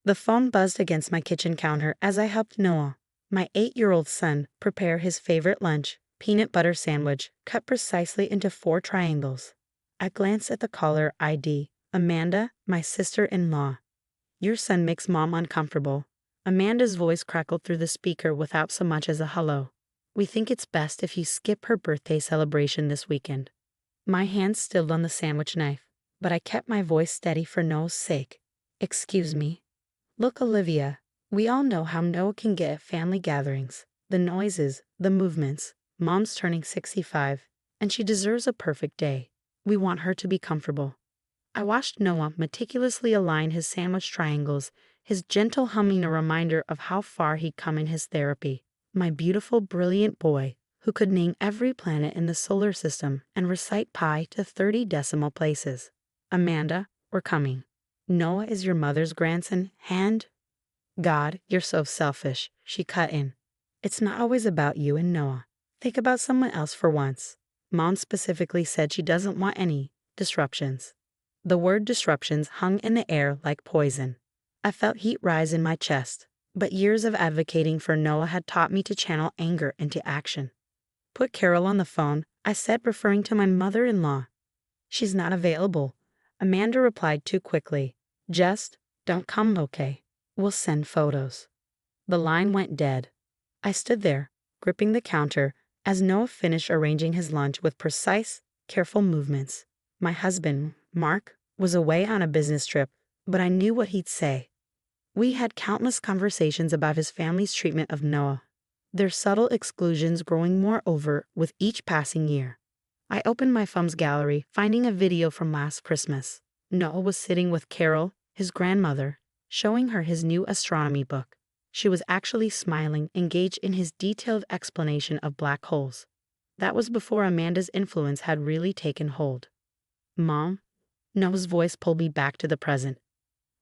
The phone buzzed against my kitchen counter as I helped Noah, my 8-year-old son, prepare his favorite lunch, peanut butter sandwich, cut precisely into 4 triangles. I glanced at the caller ID. Amanda, my sister-in-law. Your son makes Mom uncomfortable. Amanda's voice crackled through the speaker without so much as a hello. We think it's best if you skip her birthday celebration this weekend. My hand stilled on the sandwich knife, but I kept my voice steady for Noah's sake. Excuse me. Look, Olivia, we all know how Noah can get at family gatherings. The noises, the movements. Mom's turning 65, and she deserves a perfect day. We want her to be comfortable. I watched Noah meticulously align his sandwich triangles, his gentle humming a reminder of how far he'd come in his therapy. My beautiful, brilliant boy, who could name every planet in the solar system and recite pi to 30 decimal places. Amanda, we're coming. Noah is your mother's grandson, and... God, you're so selfish, she cut in. It's not always about you and Noah. Think about someone else for once. Mom specifically said she doesn't want any disruptions. The word disruptions hung in the air like poison. I felt heat rise in my chest, but years of advocating for Noah had taught me to channel anger into action. Put Carol on the phone, I said, referring to my mother-in-law. She's not available. Amanda replied too quickly. Just, don't come, okay? We'll send photos. The line went dead. I stood there, gripping the counter, as Noah finished arranging his lunch with precise, careful movements. My husband, Mark, was away on a business trip, but I knew what he'd say. We had countless conversations about his family's treatment of Noah, their subtle exclusions growing more overt with each passing year. I opened my phone's gallery, finding a video from last Christmas. Noah was sitting with Carol, his grandmother, showing her his new astronomy book. She was actually smiling, engaged in his detailed explanation of black holes. That was before Amanda's influence had really taken hold. Mom? Noah's voice pulled me back to the present.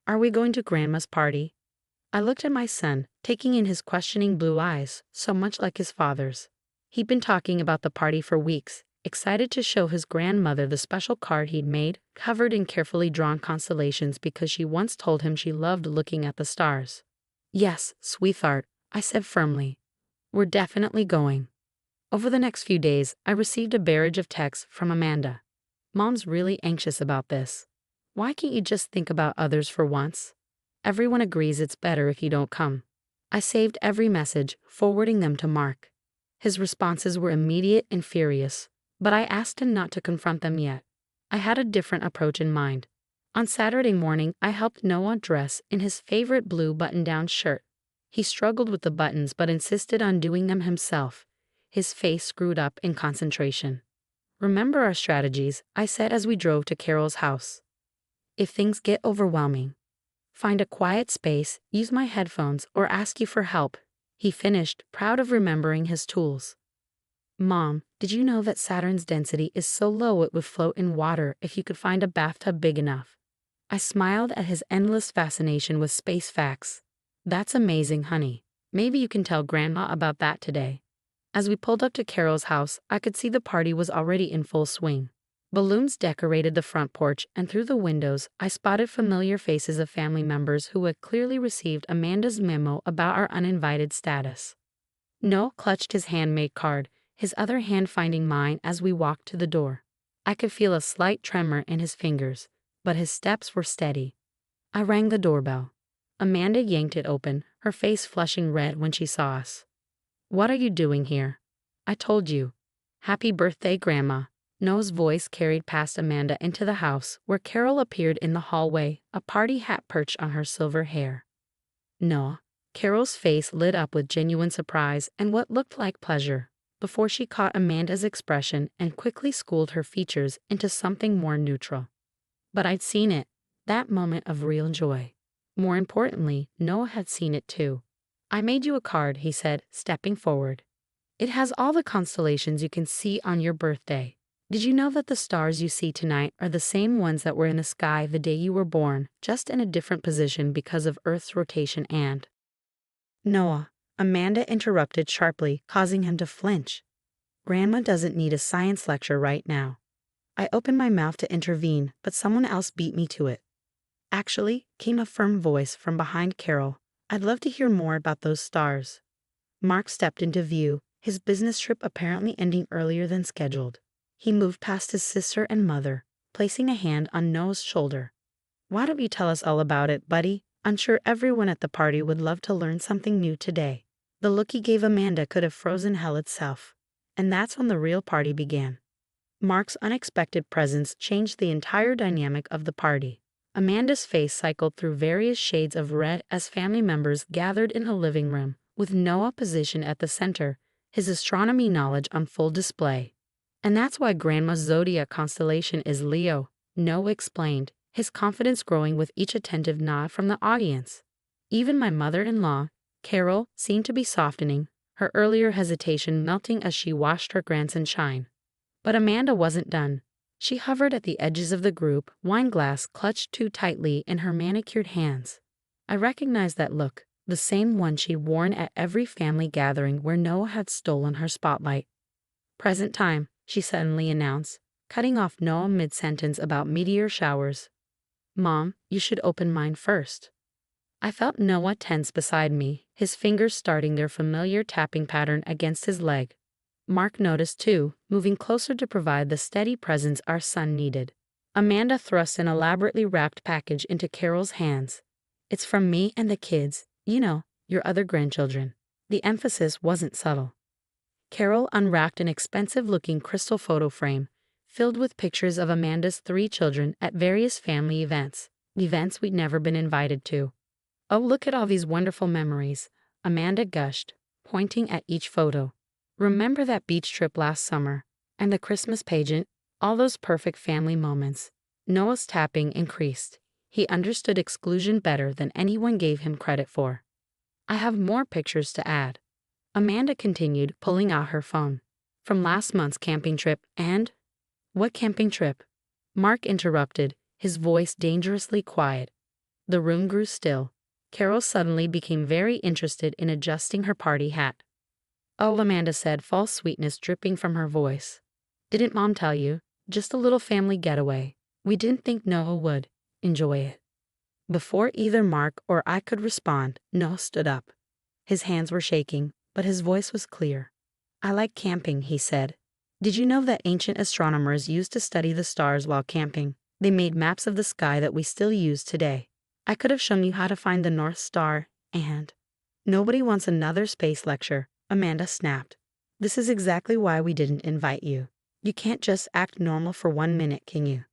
Are we going to Grandma's party? I looked at my son, taking in his questioning blue eyes, so much like his father's. He'd been talking about the party for weeks, excited to show his grandmother the special card he'd made, covered in carefully drawn constellations because she once told him she loved looking at the stars. Yes, sweetheart, I said firmly. We're definitely going. Over the next few days, I received a barrage of texts from Amanda. Mom's really anxious about this. Why can't you just think about others for once? Everyone agrees it's better if you don't come. I saved every message, forwarding them to Mark. His responses were immediate and furious, but I asked him not to confront them yet. I had a different approach in mind. On Saturday morning, I helped Noah dress in his favorite blue button-down shirt. He struggled with the buttons but insisted on doing them himself, his face screwed up in concentration. Remember our strategies, I said as we drove to Carol's house. If things get overwhelming, find a quiet space, use my headphones, or ask you for help, he finished, proud of remembering his tools. Mom, did you know that Saturn's density is so low it would float in water if you could find a bathtub big enough? I smiled at his endless fascination with space facts. That's amazing, honey. Maybe you can tell Grandma about that today. As we pulled up to Carol's house, I could see the party was already in full swing. Balloons decorated the front porch, and through the windows, I spotted familiar faces of family members who had clearly received Amanda's memo about our uninvited status. Noah clutched his handmade card, his other hand finding mine as we walked to the door. I could feel a slight tremor in his fingers, but his steps were steady. I rang the doorbell. Amanda yanked it open, her face flushing red when she saw us. What are you doing here? I told you. Happy birthday, Grandma. Noah's voice carried past Amanda into the house, where Carol appeared in the hallway, a party hat perched on her silver hair. Noah. Carol's face lit up with genuine surprise and what looked like pleasure, before she caught Amanda's expression and quickly schooled her features into something more neutral. But I'd seen it, that moment of real joy. More importantly, Noah had seen it too. I made you a card, he said, stepping forward. It has all the constellations you can see on your birthday. Did you know that the stars you see tonight are the same ones that were in the sky the day you were born, just in a different position because of Earth's rotation and... Noah, Amanda interrupted sharply, causing him to flinch. Grandma doesn't need a science lecture right now. I opened my mouth to intervene, but someone else beat me to it. Actually, came a firm voice from behind Carol. I'd love to hear more about those stars. Mark stepped into view, his business trip apparently ending earlier than scheduled. He moved past his sister and mother, placing a hand on Noah's shoulder. Why don't you tell us all about it, buddy? I'm sure everyone at the party would love to learn something new today. The look he gave Amanda could have frozen hell itself. And that's when the real party began. Mark's unexpected presence changed the entire dynamic of the party. Amanda's face cycled through various shades of red as family members gathered in the living room, with Noah positioned at the center, his astronomy knowledge on full display. And that's why Grandma's zodiac constellation is Leo, Noah explained, his confidence growing with each attentive nod from the audience. Even my mother-in-law, Carol, seemed to be softening, her earlier hesitation melting as she watched her grandson shine. But Amanda wasn't done. She hovered at the edges of the group, wine glass clutched too tightly in her manicured hands. I recognized that look, the same one she'd worn at every family gathering where Noah had stolen her spotlight. Present time, she suddenly announced, cutting off Noah mid-sentence about meteor showers. Mom, you should open mine first. I felt Noah tense beside me, his fingers starting their familiar tapping pattern against his leg. Mark noticed too, moving closer to provide the steady presence our son needed. Amanda thrust an elaborately wrapped package into Carol's hands. It's from me and the kids, you know, your other grandchildren. The emphasis wasn't subtle. Carol unwrapped an expensive-looking crystal photo frame, filled with pictures of Amanda's 3 children at various family events we'd never been invited to. Oh, look at all these wonderful memories, Amanda gushed, pointing at each photo. Remember that beach trip last summer, and the Christmas pageant, all those perfect family moments. Noah's tapping increased. He understood exclusion better than anyone gave him credit for. I have more pictures to add. Amanda continued, pulling out her phone. From last month's camping trip and... What camping trip? Mark interrupted, his voice dangerously quiet. The room grew still. Carol suddenly became very interested in adjusting her party hat. Oh, Amanda said, false sweetness dripping from her voice. Didn't Mom tell you? Just a little family getaway. We didn't think Noah would enjoy it. Before either Mark or I could respond, Noah stood up. His hands were shaking, but his voice was clear. I like camping, he said. Did you know that ancient astronomers used to study the stars while camping? They made maps of the sky that we still use today. I could have shown you how to find the North Star, and... Nobody wants another space lecture, Amanda snapped. This is exactly why we didn't invite you. You can't just act normal for 1 minute, can you?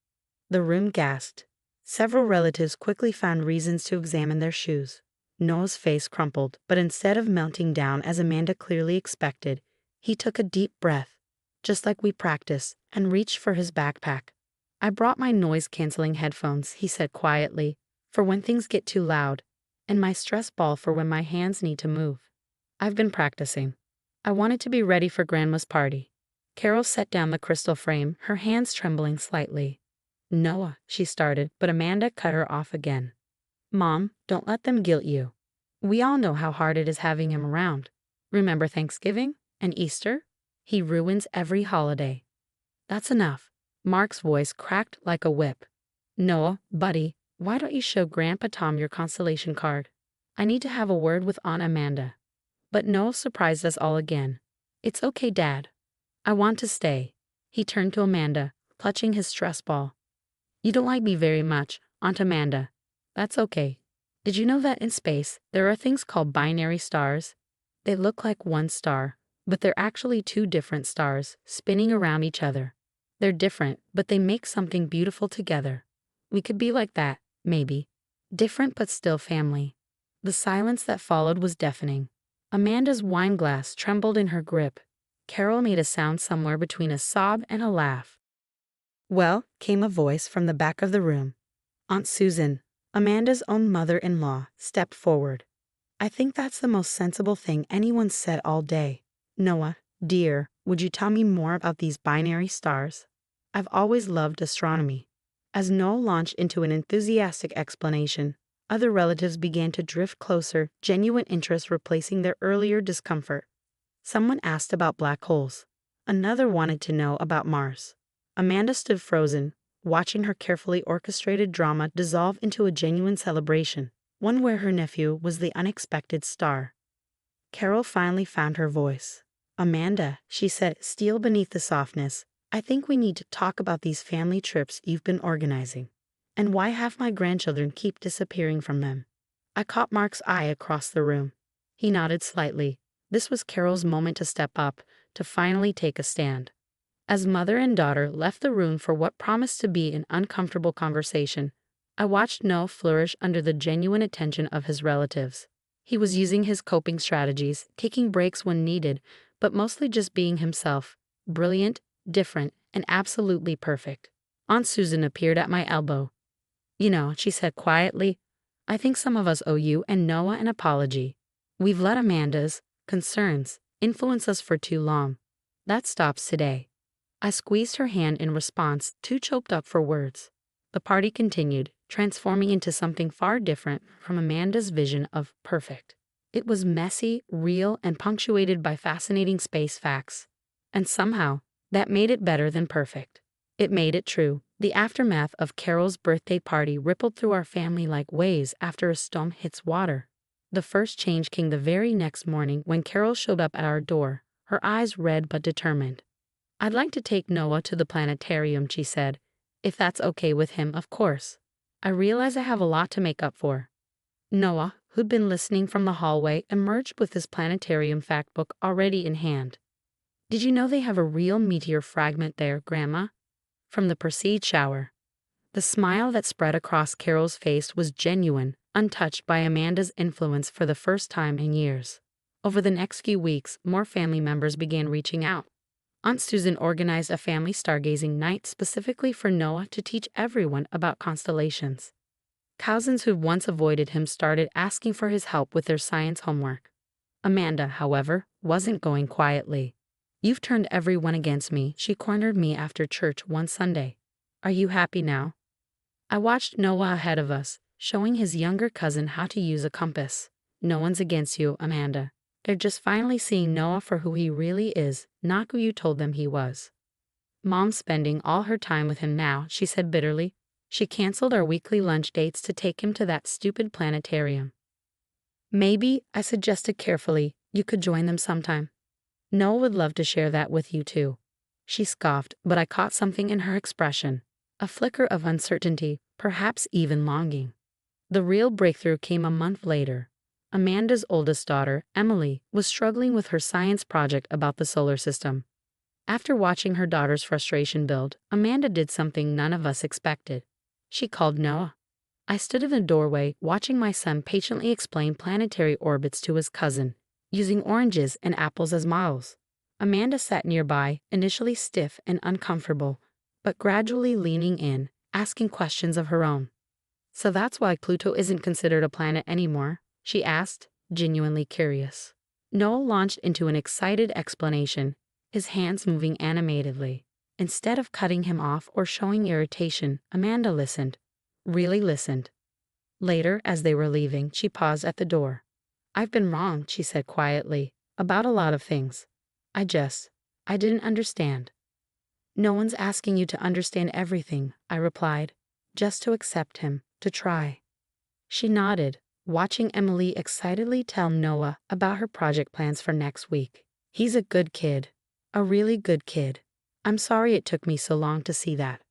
The room gasped. Several relatives quickly found reasons to examine their shoes. Noah's face crumpled, but instead of melting down as Amanda clearly expected, he took a deep breath, just like we practiced, and reached for his backpack. I brought my noise-canceling headphones, he said quietly, for when things get too loud, and my stress ball for when my hands need to move. I've been practicing. I wanted to be ready for Grandma's party. Carol set down the crystal frame, her hands trembling slightly. Noah, she started, but Amanda cut her off again. Mom, don't let them guilt you. We all know how hard it is having him around. Remember Thanksgiving and Easter? He ruins every holiday. That's enough. Mark's voice cracked like a whip. Noah, buddy, why don't you show Grandpa Tom your constellation card? I need to have a word with Aunt Amanda. But Noah surprised us all again. It's okay, Dad. I want to stay. He turned to Amanda, clutching his stress ball. You don't like me very much, Aunt Amanda. That's okay. Did you know that in space, there are things called binary stars? They look like one star, but they're actually 2 different stars, spinning around each other. They're different, but they make something beautiful together. We could be like that, maybe. Different but still family. The silence that followed was deafening. Amanda's wine glass trembled in her grip. Carol made a sound somewhere between a sob and a laugh. Well, came a voice from the back of the room. Aunt Susan, Amanda's own mother-in-law, stepped forward. I think that's the most sensible thing anyone's said all day. Noah, dear, would you tell me more about these binary stars? I've always loved astronomy. As Noah launched into an enthusiastic explanation, other relatives began to drift closer, genuine interest replacing their earlier discomfort. Someone asked about black holes. Another wanted to know about Mars. Amanda stood frozen, watching her carefully orchestrated drama dissolve into a genuine celebration, one where her nephew was the unexpected star. Carol finally found her voice. "Amanda," she said, steel beneath the softness, "I think we need to talk about these family trips you've been organizing. And why half my grandchildren keep disappearing from them." I caught Mark's eye across the room. He nodded slightly. This was Carol's moment to step up, to finally take a stand. As mother and daughter left the room for what promised to be an uncomfortable conversation, I watched Noah flourish under the genuine attention of his relatives. He was using his coping strategies, taking breaks when needed, but mostly just being himself, brilliant, different, and absolutely perfect. Aunt Susan appeared at my elbow. "You know," she said quietly, "I think some of us owe you and Noah an apology. We've let Amanda's concerns influence us for too long. That stops today." I squeezed her hand in response, too choked up for words. The party continued, transforming into something far different from Amanda's vision of perfect. It was messy, real, and punctuated by fascinating space facts. And somehow, that made it better than perfect. It made it true. The aftermath of Carol's birthday party rippled through our family like waves after a storm hits water. The first change came the very next morning when Carol showed up at our door, her eyes red but determined. "I'd like to take Noah to the planetarium," she said. "If that's okay with him, of course. I realize I have a lot to make up for." Noah, who'd been listening from the hallway, emerged with his planetarium fact book already in hand. "Did you know they have a real meteor fragment there, Grandma? From the Perseid shower." The smile that spread across Carol's face was genuine, untouched by Amanda's influence for the first time in years. Over the next few weeks, more family members began reaching out. Aunt Susan organized a family stargazing night specifically for Noah to teach everyone about constellations. Cousins who'd once avoided him started asking for his help with their science homework. Amanda, however, wasn't going quietly. "You've turned everyone against me," she cornered me after church one Sunday. "Are you happy now?" I watched Noah ahead of us, showing his younger cousin how to use a compass. "No one's against you, Amanda. They're just finally seeing Noah for who he really is, not who you told them he was." "Mom's spending all her time with him now," she said bitterly. "She canceled our weekly lunch dates to take him to that stupid planetarium." "Maybe," I suggested carefully, "you could join them sometime. Noah would love to share that with you too." She scoffed, but I caught something in her expression. A flicker of uncertainty, perhaps even longing. The real breakthrough came a month later. Amanda's oldest daughter, Emily, was struggling with her science project about the solar system. After watching her daughter's frustration build, Amanda did something none of us expected. She called Noah. I stood in the doorway, watching my son patiently explain planetary orbits to his cousin, using oranges and apples as models. Amanda sat nearby, initially stiff and uncomfortable, but gradually leaning in, asking questions of her own. "So that's why Pluto isn't considered a planet anymore?" she asked, genuinely curious. Noah launched into an excited explanation, his hands moving animatedly. Instead of cutting him off or showing irritation, Amanda listened. Really listened. Later, as they were leaving, she paused at the door. "I've been wrong," she said quietly, "about a lot of things. I didn't understand." "No one's asking you to understand everything," I replied. "Just to accept him, to try." She nodded, watching Emily excitedly tell Noah about her project plans for next week. "He's a good kid. A really good kid. I'm sorry it took me so long to see that."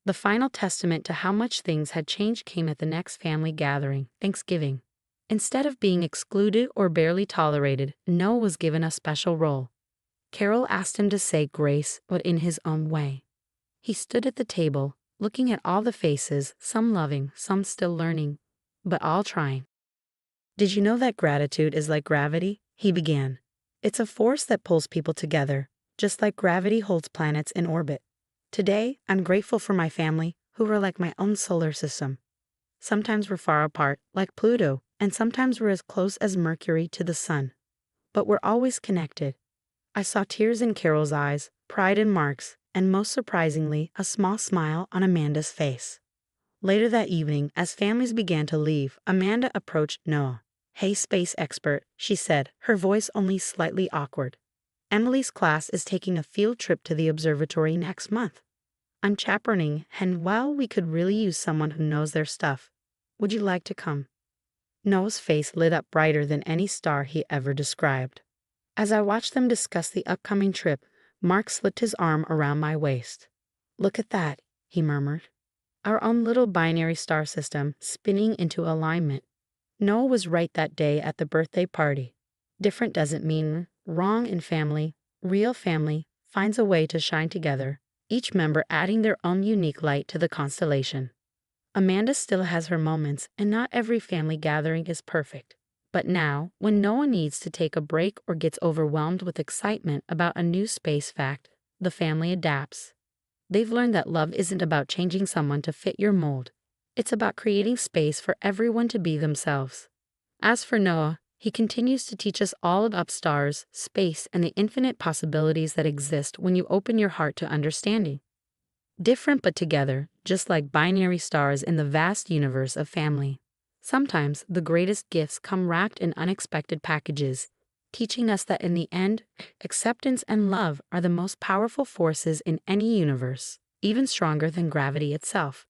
The final testament to how much things had changed came at the next family gathering, Thanksgiving. Instead of being excluded or barely tolerated, Noah was given a special role. Carol asked him to say grace, but in his own way. He stood at the table, looking at all the faces, some loving, some still learning, but all trying. "Did you know that gratitude is like gravity?" he began. "It's a force that pulls people together, just like gravity holds planets in orbit. Today, I'm grateful for my family, who are like my own solar system. Sometimes we're far apart, like Pluto, and sometimes we're as close as Mercury to the sun. But we're always connected." I saw tears in Carol's eyes, pride in Mark's, and most surprisingly, a small smile on Amanda's face. Later that evening, as families began to leave, Amanda approached Noah. "Hey, space expert," she said, her voice only slightly awkward. "Emily's class is taking a field trip to the observatory next month. I'm chaperoning, and well, we could really use someone who knows their stuff. Would you like to come? Noah's face lit up brighter than any star he ever described. As I watched them discuss the upcoming trip, Mark slipped his arm around my waist. Look at that, he murmured. Our own little binary star system spinning into alignment. Noah was right that day at the birthday party. Different doesn't mean wrong in family. Real family finds a way to shine together, each member adding their own unique light to the constellation. Amanda still has her moments, and not every family gathering is perfect. But now, when Noah needs to take a break or gets overwhelmed with excitement about a new space fact, the family adapts. They've learned that love isn't about changing someone to fit your mold. It's about creating space for everyone to be themselves. As for Noah, he continues to teach us all about stars, space, and the infinite possibilities that exist when you open your heart to understanding. Different but together, just like binary stars in the vast universe of family. Sometimes the greatest gifts come wrapped in unexpected packages, teaching us that in the end, acceptance and love are the most powerful forces in any universe, even stronger than gravity itself.